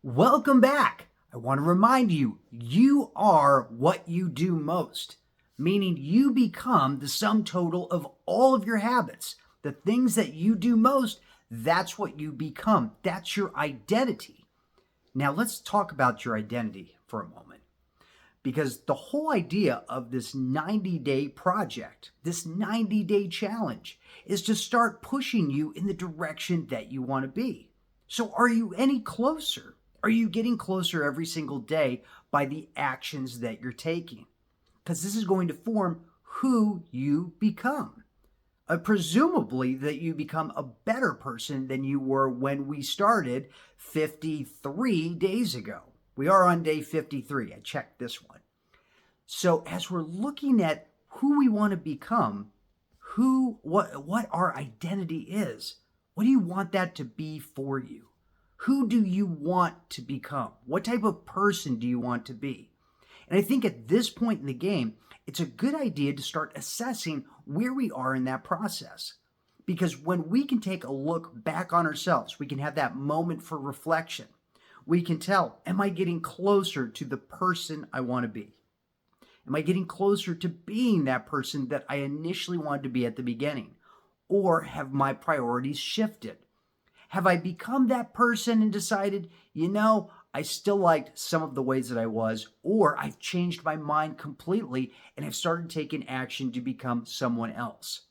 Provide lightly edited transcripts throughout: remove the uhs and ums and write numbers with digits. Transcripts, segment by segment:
Welcome back. I want to remind you, you are what you do most, meaning you become the sum total of all of your habits. The things that you do most, that's what you become. That's your identity. Now let's talk about your identity for a moment, because the whole idea of this 90-day project, this 90-day challenge, is to start pushing you in the direction that you want to be. So are you any closer? Are you getting closer every single day by the actions that you're taking? Because this is going to form who you become. Presumably that you become a better person than you were when we started 53 days ago. We are on day 53. I checked this one. So as we're looking at who we want to become, what our identity is, what do you want that to be for you? Who do you want to become? What type of person do you want to be? And I think at this point in the game, it's a good idea to start assessing where we are in that process. Because when we can take a look back on ourselves, we can have that moment for reflection. We can tell, am I getting closer to the person I want to be? Am I getting closer to being that person that I initially wanted to be at the beginning? Or have my priorities shifted? Have I become that person and decided, I still liked some of the ways that I was, or I've changed my mind completely and have started taking action to become someone else?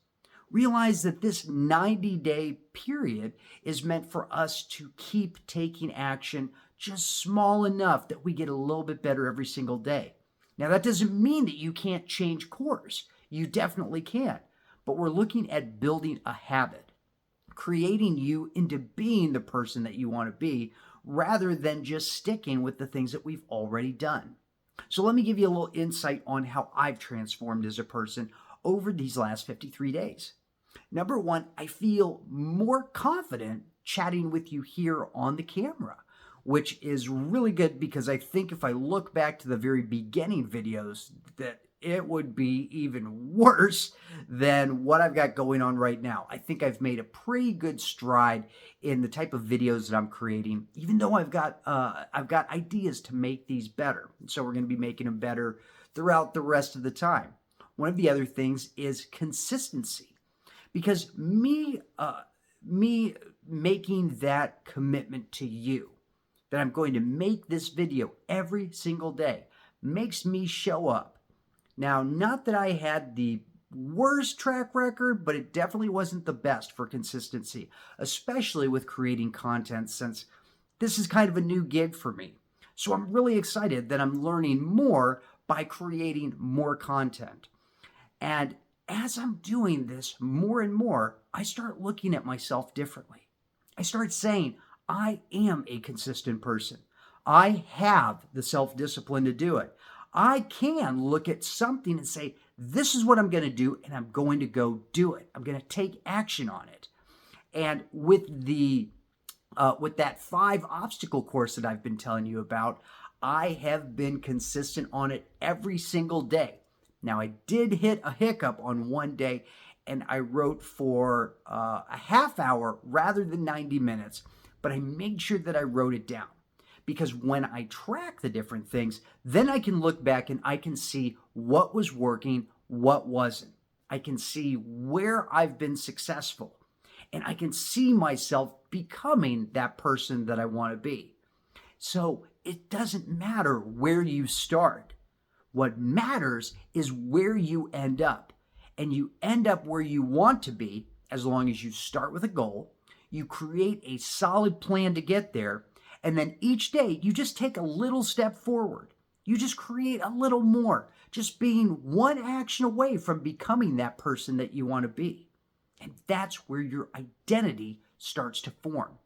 Realize that this 90-day period is meant for us to keep taking action just small enough that we get a little bit better every single day. Now, that doesn't mean that you can't change course. You definitely can. But we're looking at building a habit, creating you into being the person that you want to be, rather than just sticking with the things that we've already done. So let me give you a little insight on how I've transformed as a person over these last 53 days. Number one, I feel more confident chatting with you here on the camera, which is really good, because I think if I look back to the very beginning videos, that it would be even worse than what I've got going on right now. I think I've made a pretty good stride in the type of videos that I'm creating, even though I've got ideas to make these better. So we're going to be making them better throughout the rest of the time. One of the other things is consistency, because me making that commitment to you, that I'm going to make this video every single day, makes me show up. Now, not that I had the worst track record, but it definitely wasn't the best for consistency, especially with creating content, since this is kind of a new gig for me. So I'm really excited that I'm learning more by creating more content. And as I'm doing this more and more, I start looking at myself differently. I start saying, I am a consistent person. I have the self-discipline to do it. I can look at something and say, this is what I'm going to do, and I'm going to go do it. I'm going to take action on it. And with that 5 obstacle course that I've been telling you about, I have been consistent on it every single day. Now, I did hit a hiccup on one day, and I wrote for a half hour rather than 90 minutes, but I made sure that I wrote it down. Because when I track the different things, then I can look back and I can see what was working, what wasn't. I can see where I've been successful, and I can see myself becoming that person that I want to be. So it doesn't matter where you start. What matters is where you end up. And you end up where you want to be as long as you start with a goal, you create a solid plan to get there, and then each day, you just take a little step forward. You just create a little more, just being one action away from becoming that person that you want to be. And that's where your identity starts to form.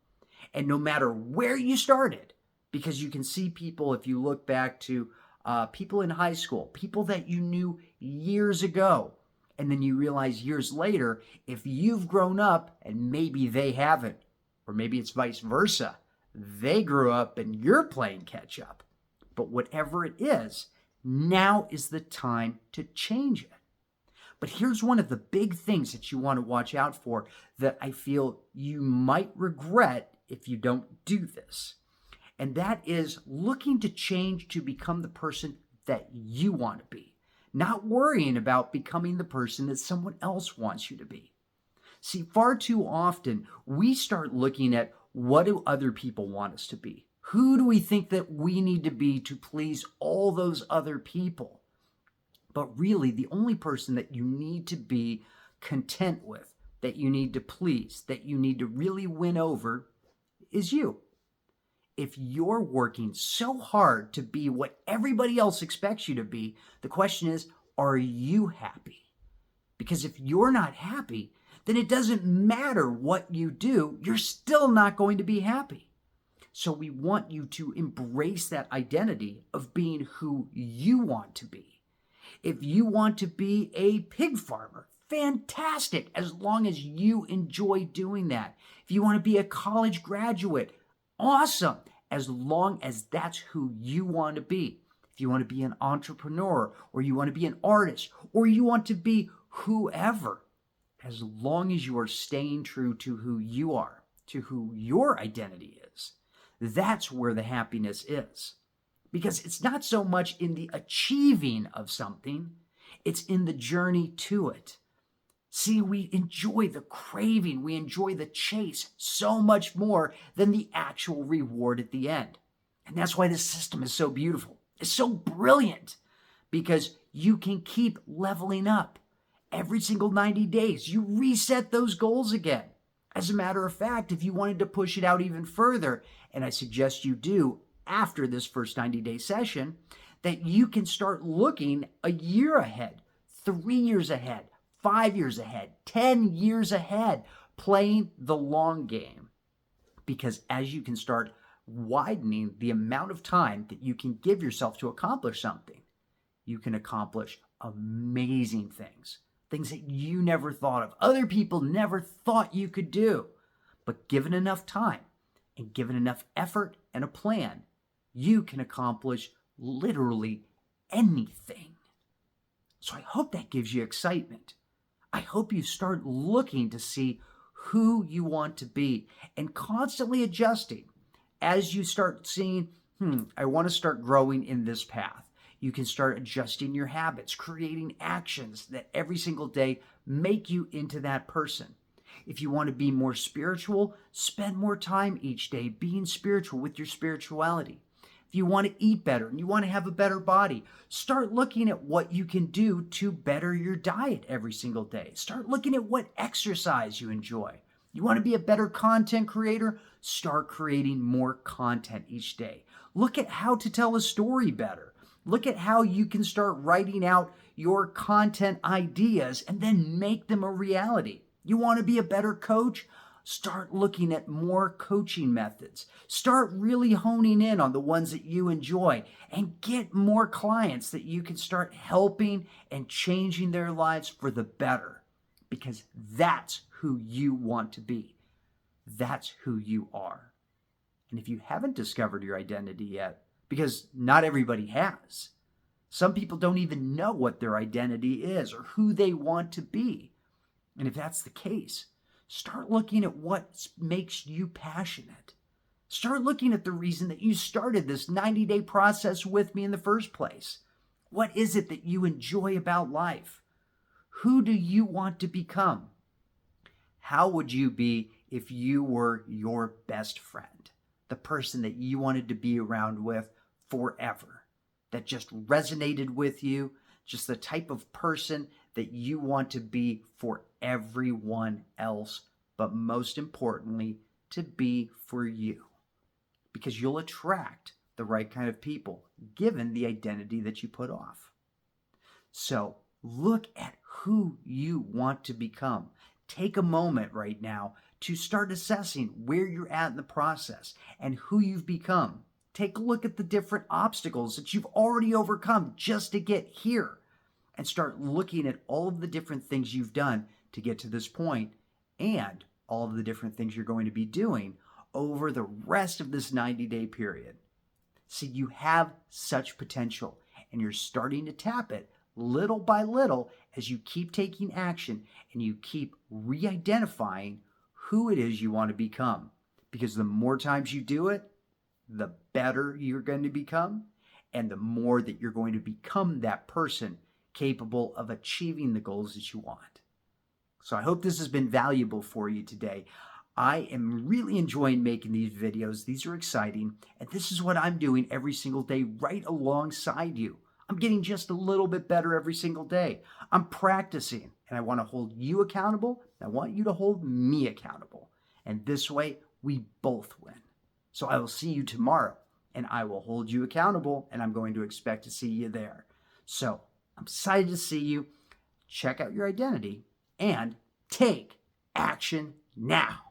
And no matter where you started, because you can see people, if you look back to people in high school, people that you knew years ago, and then you realize years later, if you've grown up and maybe they haven't, or maybe it's vice versa, they grew up and you're playing catch up. But whatever it is, now is the time to change it. But here's one of the big things that you want to watch out for that I feel you might regret if you don't do this. And that is looking to change to become the person that you want to be, not worrying about becoming the person that someone else wants you to be. See, far too often, we start looking at what do other people want us to be? Who do we think that we need to be to please all those other people? But really, the only person that you need to be content with, that you need to please, that you need to really win over is you. If you're working so hard to be what everybody else expects you to be, the question is, are you happy? Because if you're not happy, then it doesn't matter what you do, you're still not going to be happy. So we want you to embrace that identity of being who you want to be. If you want to be a pig farmer, fantastic, as long as you enjoy doing that. If you want to be a college graduate, awesome, as long as that's who you want to be. If you want to be an entrepreneur, or you want to be an artist, or you want to be whoever, as long as you are staying true to who you are, to who your identity is, that's where the happiness is. Because it's not so much in the achieving of something, it's in the journey to it. See, we enjoy the craving, we enjoy the chase so much more than the actual reward at the end. And that's why this system is so beautiful. It's so brilliant because you can keep leveling up. Every single 90 days, you reset those goals again. As a matter of fact, if you wanted to push it out even further, and I suggest you do after this first 90-day session, that you can start looking a year ahead, 3 years ahead, 5 years ahead, 10 years ahead, playing the long game. Because as you can start widening the amount of time that you can give yourself to accomplish something, you can accomplish amazing things. Things that you never thought of, other people never thought you could do. But given enough time and given enough effort and a plan, you can accomplish literally anything. So I hope that gives you excitement. I hope you start looking to see who you want to be and constantly adjusting as you start seeing, I want to start growing in this path. You can start adjusting your habits, creating actions that every single day make you into that person. If you want to be more spiritual, spend more time each day being spiritual with your spirituality. If you want to eat better and you want to have a better body, start looking at what you can do to better your diet every single day. Start looking at what exercise you enjoy. You want to be a better content creator? Start creating more content each day. Look at how to tell a story better. Look at how you can start writing out your content ideas and then make them a reality. You want to be a better coach? Start looking at more coaching methods. Start really honing in on the ones that you enjoy and get more clients that you can start helping and changing their lives for the better. Because that's who you want to be. That's who you are. And if you haven't discovered your identity yet, because not everybody has. Some people don't even know what their identity is or who they want to be. And if that's the case, start looking at what makes you passionate. Start looking at the reason that you started this 90-day process with me in the first place. What is it that you enjoy about life? Who do you want to become? How would you be if you were your best friend? The person that you wanted to be around with forever, that just resonated with you, just the type of person that you want to be for everyone else, but most importantly, to be for you. Because you'll attract the right kind of people, given the identity that you put off. So look at who you want to become. Take a moment right now to start assessing where you're at in the process and who you've become. Take a look at the different obstacles that you've already overcome just to get here, and start looking at all of the different things you've done to get to this point and all of the different things you're going to be doing over the rest of this 90-day period. See, you have such potential, and you're starting to tap it little by little as you keep taking action and you keep re-identifying who it is you want to become. Because the more times you do it, the better you're going to become, and the more that you're going to become that person capable of achieving the goals that you want. So I hope this has been valuable for you today. I am really enjoying making these videos. These are exciting, and this is what I'm doing every single day right alongside you. I'm getting just a little bit better every single day. I'm practicing, and I want to hold you accountable. I want you to hold me accountable. And this way, we both win. So I will see you tomorrow, and I will hold you accountable, and I'm going to expect to see you there. So I'm excited to see you. Check out your identity and take action now.